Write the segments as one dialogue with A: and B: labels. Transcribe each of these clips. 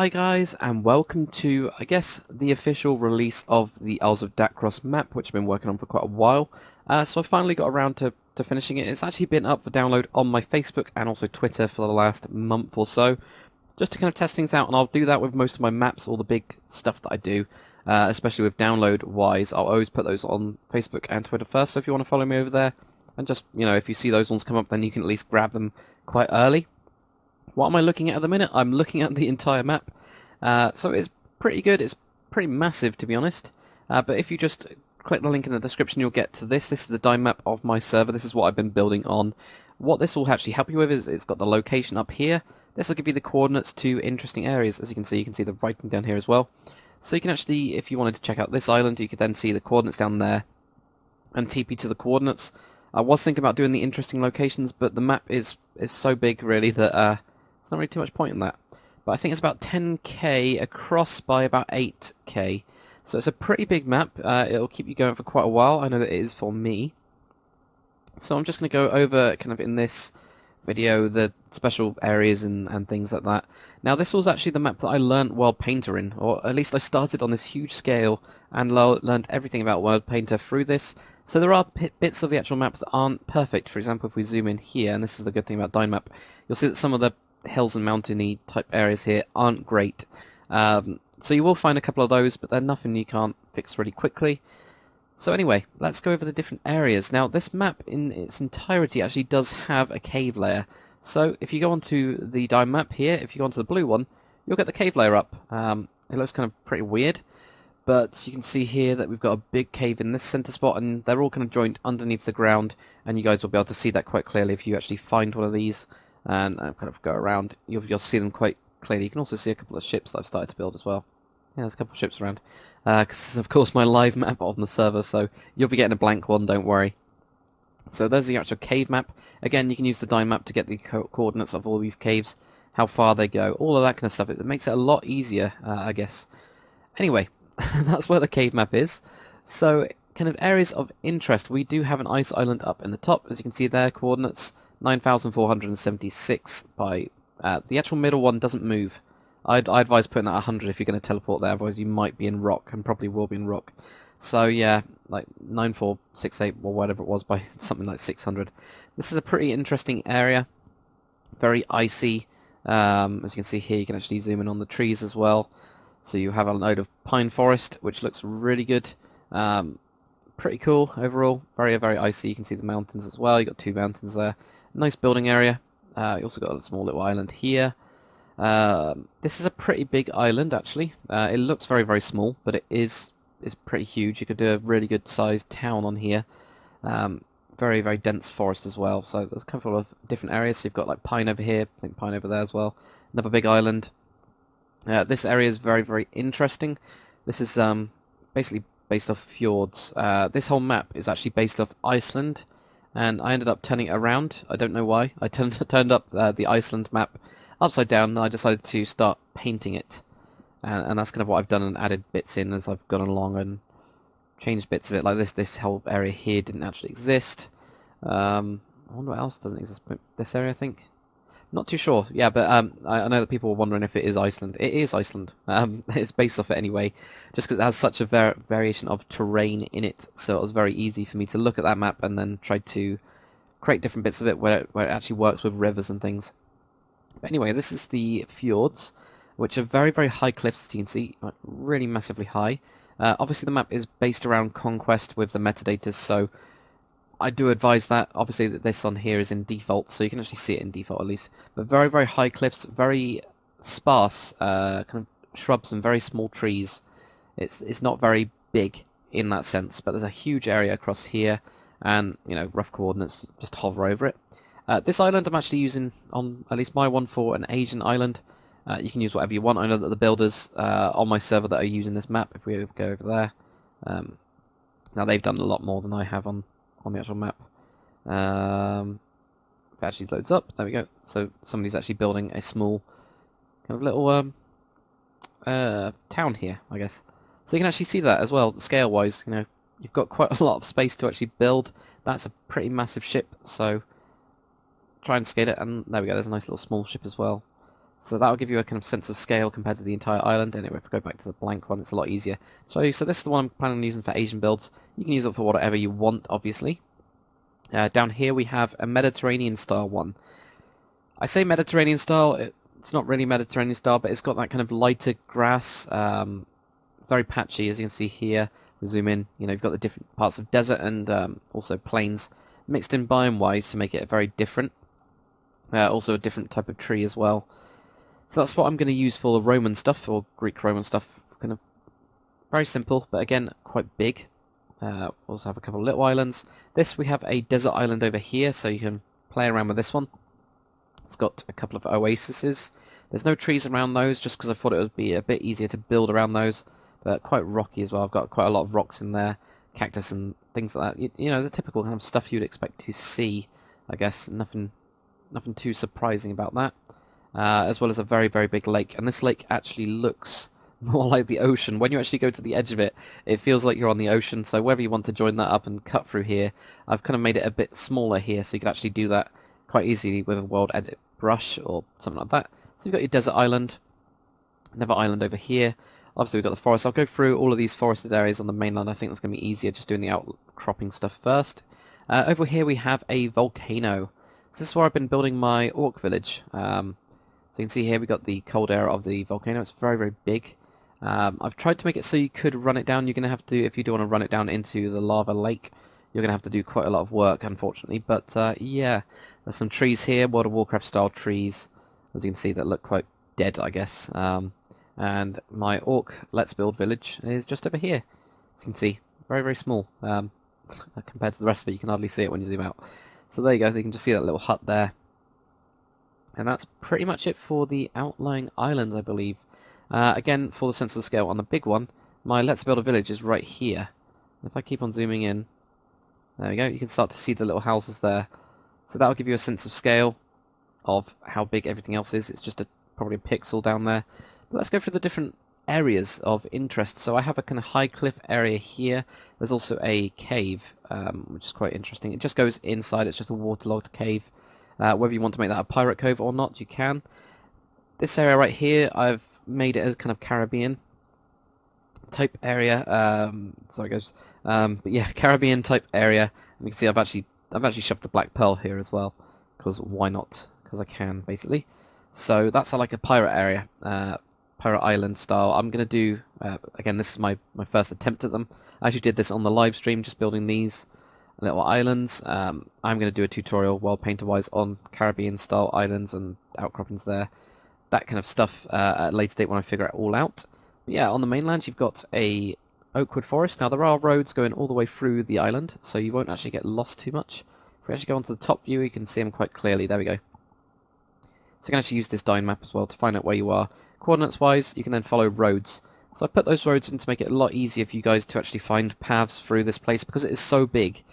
A: Hi guys, and welcome to, I guess, the official release of the Isles of Dakros map, which I've been working on for quite a while. So I finally got around to finishing it. It's actually been up for download on my Facebook and also Twitter for the last month or so, just to kind of test things out, and I'll do that with most of my maps, all the big stuff that I do, especially with download-wise. I'll always put those on Facebook and Twitter first, so if you want to follow me over there, and just, if you see those ones come up, then you can at least grab them quite early. What am I looking at the minute? I'm looking at the entire map. So it's pretty good. It's pretty massive, to be honest. But if you just click the link in the description, you'll get to this. This is the DynMap of my server. This is what I've been building on. What this will actually help you with is it's got the location up here. This will give you the coordinates to interesting areas. As you can see the writing down here as well. So you can actually, if you wanted to check out this island, you could then see the coordinates down there and TP to the coordinates. I was thinking about doing the interesting locations, but the map is so big, really, that there's not really too much point in that. But I think it's about 10k across by about 8k. So it's a pretty big map. It'll keep you going for quite a while. I know that it is for me. So I'm just going to go over, kind of in this video, the special areas and things like that. Now this was actually the map that I learnt World Painter in, or at least I started on this huge scale and learned everything about World Painter through this. So there are bits of the actual map that aren't perfect. For example, if we zoom in here, and this is the good thing about DynMap, you'll see that some of the hills and mountainy type areas here aren't great. So you will find a couple of those, but they're nothing you can't fix really quickly. So anyway, let's go over the different areas. Now this map in its entirety actually does have a cave layer. So if you go onto the DynMap here, if you go onto the blue one, you'll get the cave layer up. It looks kind of pretty weird, but you can see here that we've got a big cave in this center spot, and they're all kind of joined underneath the ground, and you guys will be able to see that quite clearly if you actually find one of these and kind of go around. You'll see them quite clearly. You can also see a couple of ships that I've started to build as well. Yeah, there's a couple of ships around. Because this is, of course, my live map on the server, so you'll be getting a blank one, don't worry. So there's the actual cave map. Again, you can use the DynMap to get the coordinates of all these caves, how far they go, all of that kind of stuff. It makes it a lot easier, I guess. Anyway, that's where the cave map is. So, kind of areas of interest. We do have an ice island up in the top, as you can see there, coordinates 9,476 by... the actual middle one doesn't move. I'd advise putting that 100 if you're going to teleport there, otherwise you might be in rock, and probably will be in rock. So yeah, like 9468 or whatever it was by something like 600. This is a pretty interesting area, very icy. As you can see here, you can actually zoom in on the trees as well. So you have a load of pine forest, which looks really good. Pretty cool overall, very, very icy. You can see the mountains as well. You've got two mountains there. Nice building area. You also got a small little island here. This is a pretty big island, actually. It looks very, very small, but it's pretty huge. You could do a really good sized town on here. Very, very dense forest as well. So there's a couple of different areas. So you've got like pine over here, I think pine over there as well. Another big island. This area is very, very interesting. This is basically based off fjords. This whole map is actually based off Iceland, and I ended up turning it around. I don't know why. I turned up the Iceland map upside down, and I decided to start painting it. And that's kind of what I've done, and added bits in as I've gone along and changed bits of it. Like this whole area here didn't actually exist. I wonder what else doesn't exist. This area, I think. Not too sure. Yeah, but I know that people were wondering if it is Iceland. It is Iceland. It's based off it anyway, just because it has such a variation of terrain in it. So it was very easy for me to look at that map and then try to create different bits of it where it actually works with rivers and things. But anyway, this is the fjords, which are very, very high cliffs, as you can see, like really massively high. Obviously, the map is based around Conquest with the metadata, so I do advise that. Obviously, that this on here is in default, so you can actually see it in default at least. But very, very high cliffs, very sparse kind of shrubs and very small trees. It's not very big in that sense, but there's a huge area across here, and rough coordinates, just hover over it. This island I'm actually using on at least my one for an Asian island. You can use whatever you want. I know that the builders on my server that are using this map, if we go over there, now they've done a lot more than I have on the actual map. If it actually loads up, there we go. So somebody's actually building a small kind of little town here, I guess. So you can actually see that as well, scale-wise. You've got quite a lot of space to actually build. That's a pretty massive ship, so try and scale it, and there we go, there's a nice little small ship as well. So that'll give you a kind of sense of scale compared to the entire island. Anyway, if I go back to the blank one, it's a lot easier. So this is the one I'm planning on using for Asian builds. You can use it for whatever you want, obviously. Down here we have a Mediterranean style one. I say Mediterranean style, it's not really Mediterranean style, but it's got that kind of lighter grass, very patchy, as you can see here. We zoom in, you've got the different parts of desert and also plains mixed in biome-wise to make it very different. Also a different type of tree as well. So that's what I'm going to use for the Roman stuff, or Greek Roman stuff. Kind of very simple, but again, quite big. Also have a couple of little islands. This, we have a desert island over here, so you can play around with this one. It's got a couple of oases. There's no trees around those, just because I thought it would be a bit easier to build around those. But quite rocky as well. I've got quite a lot of rocks in there, cactus and things like that. You know, the typical kind of stuff you'd expect to see, I guess. Nothing too surprising about that. As well as a very, very big lake. And this lake actually looks more like the ocean. When you actually go to the edge of it, it feels like you're on the ocean. So whether you want to join that up and cut through here, I've kind of made it a bit smaller here, so you can actually do that quite easily with a world edit brush or something like that. So you've got your desert island, another island over here. Obviously we've got the forest. I'll go through all of these forested areas on the mainland. I think that's going to be easier just doing the outcropping stuff first. Over here we have a volcano. So this is where I've been building my orc village. So you can see here we've got the cold air of the volcano. It's very, very big. I've tried to make it so you could run it down. You're going to have to, if you do want to run it down into the lava lake, you're going to have to do quite a lot of work, unfortunately. But yeah, there's some trees here, World of Warcraft style trees, as you can see, that look quite dead, I guess. And my orc Let's Build village is just over here. As you can see, very, very small. Compared to the rest of it, you can hardly see it when you zoom out. So there you go, you can just see that little hut there. And that's pretty much it for the outlying islands, I believe. Again, for the sense of the scale on the big one, my Let's Build a Village is right here. If I keep on zooming in, there we go, you can start to see the little houses there. So that'll give you a sense of scale of how big everything else is. It's just probably a pixel down there. But let's go through the different areas of interest. So I have a kind of high cliff area here. There's also a cave, which is quite interesting. It just goes inside, it's just a waterlogged cave. Whether you want to make that a pirate cove or not, you can. This area right here, I've made it as kind of Caribbean type area. Sorry guys, but yeah, Caribbean type area. And you can see I've actually shoved the black pearl here as well, because why not? Because I can, basically. So that's like a pirate area, pirate island style. I'm gonna do again. This is my first attempt at them. I actually did this on the live stream, just building these little islands. I'm going to do a tutorial, world painter wise, on Caribbean style islands and outcroppings there. That kind of stuff at a later date when I figure it all out. But yeah, on the mainland you've got a oakwood forest. Now there are roads going all the way through the island, so you won't actually get lost too much. If we actually go onto the top view, you can see them quite clearly. There we go. So you can actually use this DynMap as well to find out where you are. Coordinates wise, you can then follow roads. So I put those roads in to make it a lot easier for you guys to actually find paths through this place, because it is so big.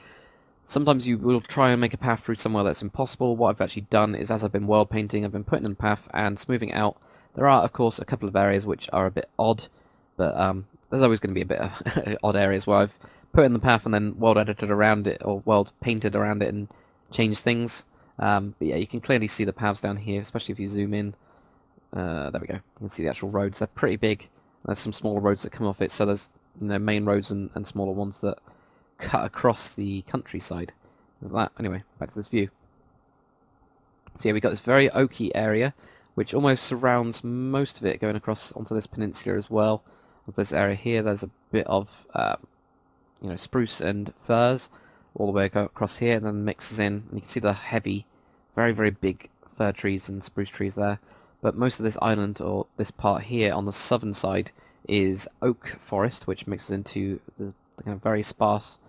A: Sometimes you will try and make a path through somewhere that's impossible. What I've actually done is, as I've been world painting, I've been putting in a path and smoothing it out. There are, of course, a couple of areas which are a bit odd, but there's always going to be a bit of odd areas where I've put in the path and then world edited around it, or world painted around it and changed things. But yeah, you can clearly see the paths down here, especially if you zoom in. There we go. You can see the actual roads. They're pretty big. There's some smaller roads that come off it, so there's main roads and smaller ones that cut across the countryside. There's that. Anyway, back to this view. So yeah, we've got this very oaky area, which almost surrounds most of it, going across onto this peninsula as well. With this area here, there's a bit of spruce and firs all the way across here, and then mixes in. And you can see the heavy, very, very big fir trees and spruce trees there. But most of this island, or this part here on the southern side, is oak forest, which mixes into the kind of very sparse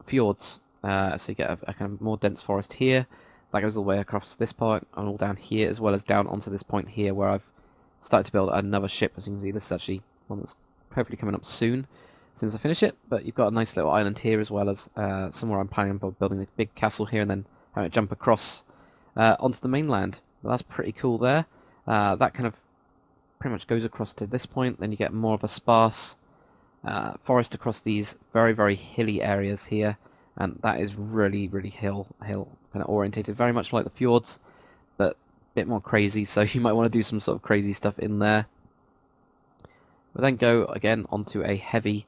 A: fjords. So you get a kind of more dense forest here. That goes all the way across this part and all down here, as well as down onto this point here where I've started to build another ship. As you can see, this is actually one that's hopefully coming up soon, as soon as I finish it. But you've got a nice little island here, as well as somewhere I'm planning on building a big castle here and then having it jump across onto the mainland. But that's pretty cool there. That kind of pretty much goes across to this point. Then you get more of a sparse forest across these very, very hilly areas here. And that is really, really hill kind of orientated, very much like the fjords, but bit more crazy, so you might want to do some sort of crazy stuff in there. We'll then go again onto a heavy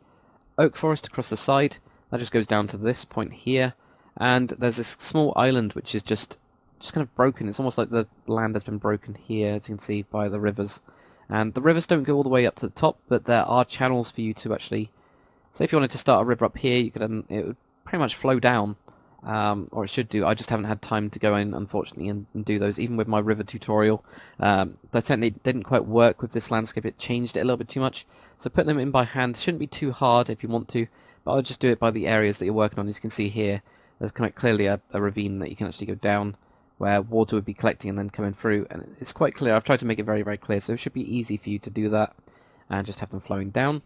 A: oak forest across the side. That just goes down to this point here, and there's this small island which is just kind of broken. It's almost like the land has been broken here, as you can see by the rivers. And the rivers don't go all the way up to the top, but there are channels for you to actually... So if you wanted to start a river up here, you could it would pretty much flow down, or it should do. I just haven't had time to go in, unfortunately, and do those, even with my river tutorial. That technically didn't quite work with this landscape. It changed it a little bit too much. So putting them in by hand shouldn't be too hard if you want to, but I'll just do it by the areas that you're working on. As you can see here, there's quite clearly a ravine that you can actually go down, where water would be collecting and then coming through, and it's quite clear. I've tried to make it very, very clear, so it should be easy for you to do that and just have them flowing down.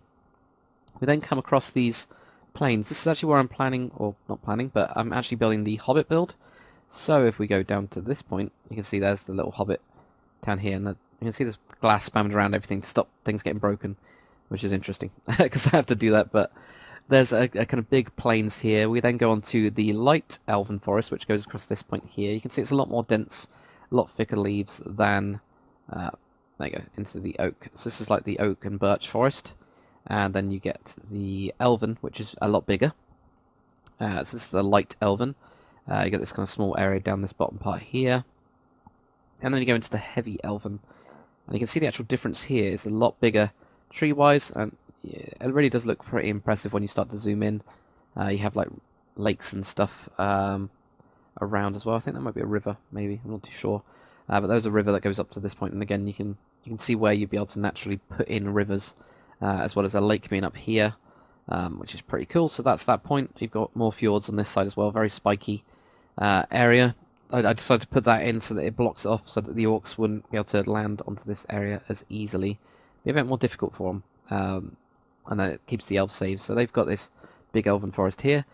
A: We then come across these plains. This is actually where I'm planning, or not planning, but I'm actually building the Hobbit build. So if we go down to this point, you can see there's the little Hobbit down here, and you can see this glass spammed around everything to stop things getting broken, which is interesting, because I have to do that, but there's a kind of big plains here. We then go on to the light Elven Forest, which goes across this point here. You can see it's a lot more dense, a lot thicker leaves than, there you go, into the oak. So this is like the oak and birch forest. And then you get the Elven, which is a lot bigger. So this is the light Elven. You get this kind of small area down this bottom part here. And then you go into the heavy Elven. And you can see the actual difference here is a lot bigger tree-wise, and yeah, it really does look pretty impressive when you start to zoom in. You have like lakes and stuff around as well. I think that might be a river, maybe. I'm not too sure. But there's a river that goes up to this point, and again, you can see where you'd be able to naturally put in rivers, as well as a lake being up here, which is pretty cool. So that's that point. You've got more fjords on this side as well. Very spiky area. I decided to put that in so that it blocks it off, so that the orcs wouldn't be able to land onto this area as easily. Be a bit more difficult for them. And then it keeps the elves safe. So they've got this big elven forest here.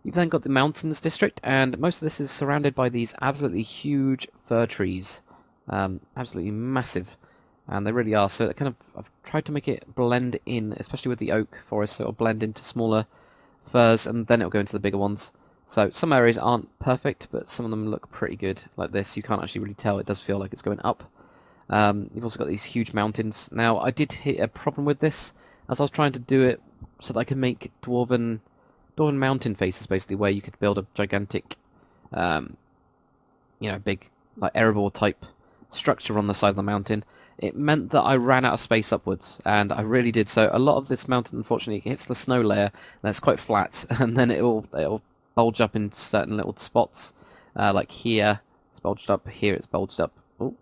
A: You've then got the mountains district, and most of this is surrounded by these absolutely huge fir trees. Absolutely massive. And they really are. So it kind of, I've tried to make it blend in, especially with the oak forest, so it'll blend into smaller firs, and then it'll go into the bigger ones. So some areas aren't perfect, but some of them look pretty good. Like this, you can't actually really tell. It does feel like it's going up. You've also got these huge mountains. Now, I did hit a problem with this, as I was trying to do it so that I could make dwarven mountain faces, basically, where you could build a gigantic, big, like, Erebor type structure on the side of the mountain. It meant that I ran out of space upwards, and I really did. So a lot of this mountain, unfortunately, hits the snow layer, and it's quite flat, and then it'll bulge up in certain little spots, like here, it's bulged up, here it's bulged up. Oh,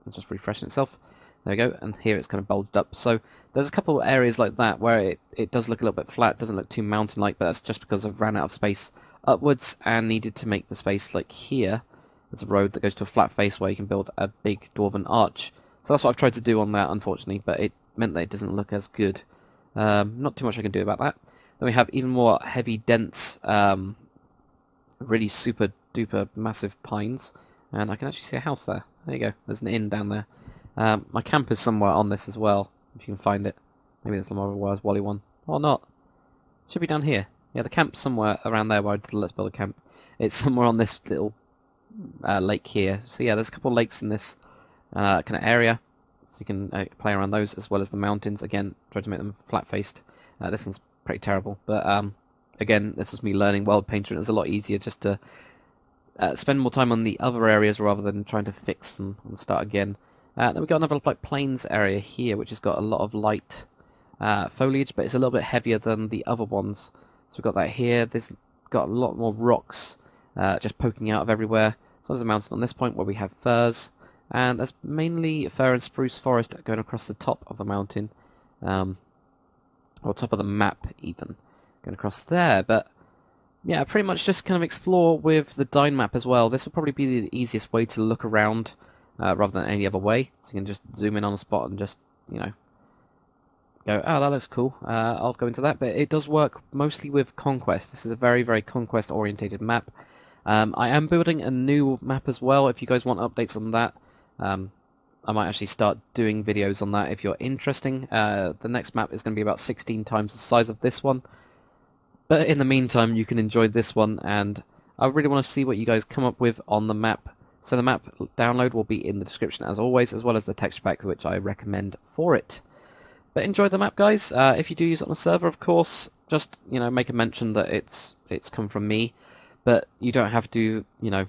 A: it's just refreshing itself. There we go, and here it's kind of bulged up. So there's a couple of areas like that where it does look a little bit flat, doesn't look too mountain-like, but that's just because I've ran out of space upwards and needed to make the space like here. There's a road that goes to a flat face where you can build a big dwarven arch. So that's what I've tried to do on that, unfortunately, but it meant that it doesn't look as good. Not too much I can do about that. Then we have even more heavy, dense, really super duper massive pines, and I can actually see a house there. There you go, there's an inn down there. My camp is somewhere on this as well, if you can find it. Maybe there's more of a Where's Wally one. Or not. Should be down here. Yeah, the camp's somewhere around there where I did the Let's Build a Camp. It's somewhere on this little lake here. So yeah, there's a couple of lakes in this kind of area. So you can play around those, as well as the mountains. Again, try to make them flat-faced. This one's pretty terrible. But again, this was me learning World Painter, and it was a lot easier just to spend more time on the other areas rather than trying to fix them and start again. Then we've got another like plains area here, which has got a lot of light foliage, but it's a little bit heavier than the other ones. So we've got that here. There's got a lot more rocks just poking out of everywhere. So there's a mountain on this point where we have firs, and there's mainly fir and spruce forest going across the top of the mountain, or top of the map even, going across there. But yeah, pretty much just kind of explore with the DynMap as well. This will probably be the easiest way to look around, rather than any other way. So you can just zoom in on a spot and just, go, oh, that looks cool. I'll go into that. But it does work mostly with Conquest. This is a very, very Conquest-orientated map. I am building a new map as well. If you guys want updates on that, I might actually start doing videos on that if you're interested. The next map is going to be about 16 times the size of this one. But in the meantime, you can enjoy this one, and I really want to see what you guys come up with on the map. So the map download will be in the description as always, as well as the texture pack which I recommend for it. But enjoy the map, guys. If you do use it on the server, of course, just make a mention that it's come from me. But you don't have to, you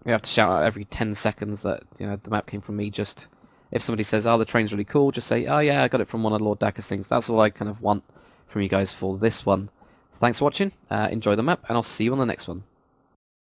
A: have to shout out every 10 seconds that the map came from me. Just if somebody says, "Oh, the train's really cool," just say, "Oh yeah, I got it from one of Lord Dakr's things." That's all I kind of want from you guys for this one. So thanks for watching. Enjoy the map, and I'll see you on the next one.